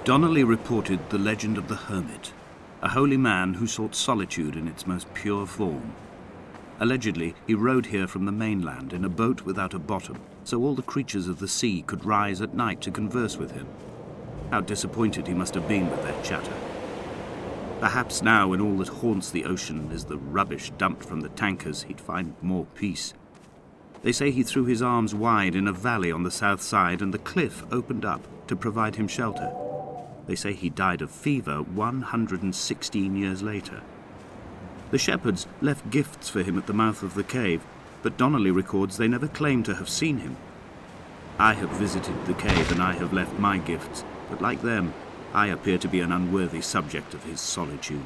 Donnelly reported the legend of the hermit, a holy man who sought solitude in its most pure form. Allegedly, he rode here from the mainland in a boat without a bottom, so all the creatures of the sea could rise at night to converse with him. How disappointed he must have been with their chatter. Perhaps now, when all that haunts the ocean is the rubbish dumped from the tankers, he'd find more peace. They say he threw his arms wide in a valley on the south side, and the cliff opened up to provide him shelter. They say he died of fever 116 years later. The shepherds left gifts for him at the mouth of the cave, but Donnelly records they never claimed to have seen him. I have visited the cave and I have left my gifts, but like them, I appear to be an unworthy subject of his solitude.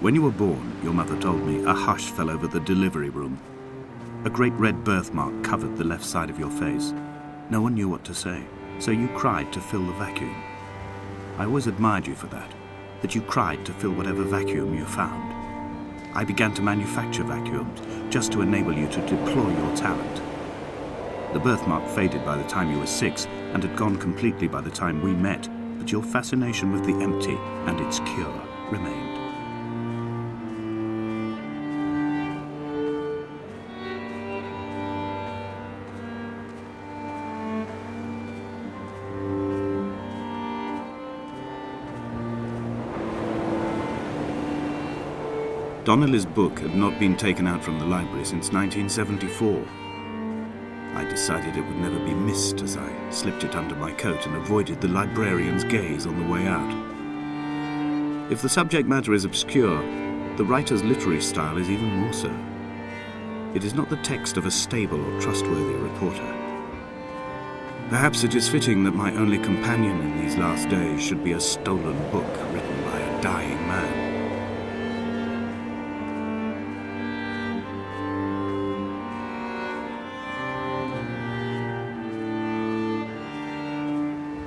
When you were born, your mother told me, a hush fell over the delivery room. A great red birthmark covered the left side of your face. No one knew what to say, so you cried to fill the vacuum. I always admired you for that you cried to fill whatever vacuum you found. I began to manufacture vacuums just to enable you to deploy your talent. The birthmark faded by the time you were 6 and had gone completely by the time we met, but your fascination with the empty and its cure remained. Donnelly's book had not been taken out from the library since 1974. I decided it would never be missed as I slipped it under my coat and avoided the librarian's gaze on the way out. If the subject matter is obscure, the writer's literary style is even more so. It is not the text of a stable or trustworthy reporter. Perhaps it is fitting that my only companion in these last days should be a stolen book written by a dying man.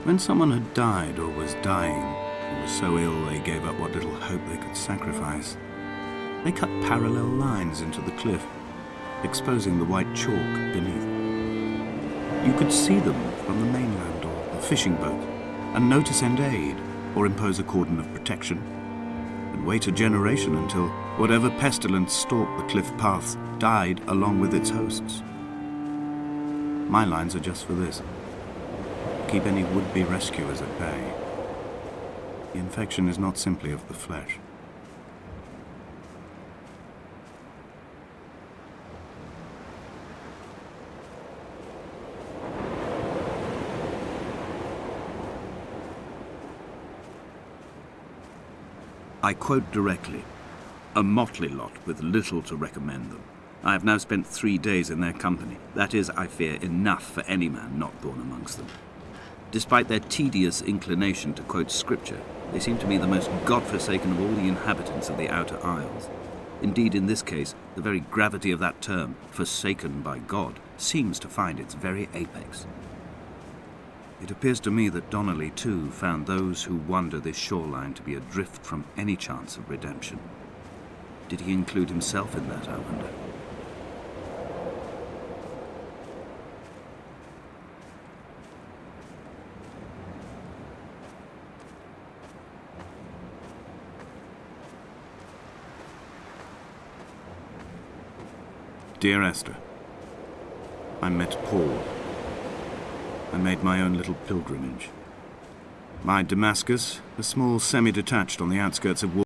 When someone had died or was dying, or was so ill they gave up what little hope they could sacrifice, they cut parallel lines into the cliff, exposing the white chalk beneath. You could see them from the mainland or a fishing boat, and know to send aid or impose a cordon of protection, and wait a generation until whatever pestilence stalked the cliff paths died along with its hosts. My lines are just for this. Keep any would-be rescuers at bay. The infection is not simply of the flesh. I quote directly, "A motley lot with little to recommend them. I have now spent 3 days in their company. That is, I fear, enough for any man not born amongst them. Despite their tedious inclination to quote scripture, they seem to me the most God-forsaken of all the inhabitants of the Outer Isles. Indeed, in this case, the very gravity of that term, forsaken by God, seems to find its very apex. It appears to me that Donnelly, too, found those who wander this shoreline to be adrift from any chance of redemption. Did he include himself in that, I wonder? Dear Esther, I met Paul. I made my own little pilgrimage. My Damascus, a small semi-detached on the outskirts of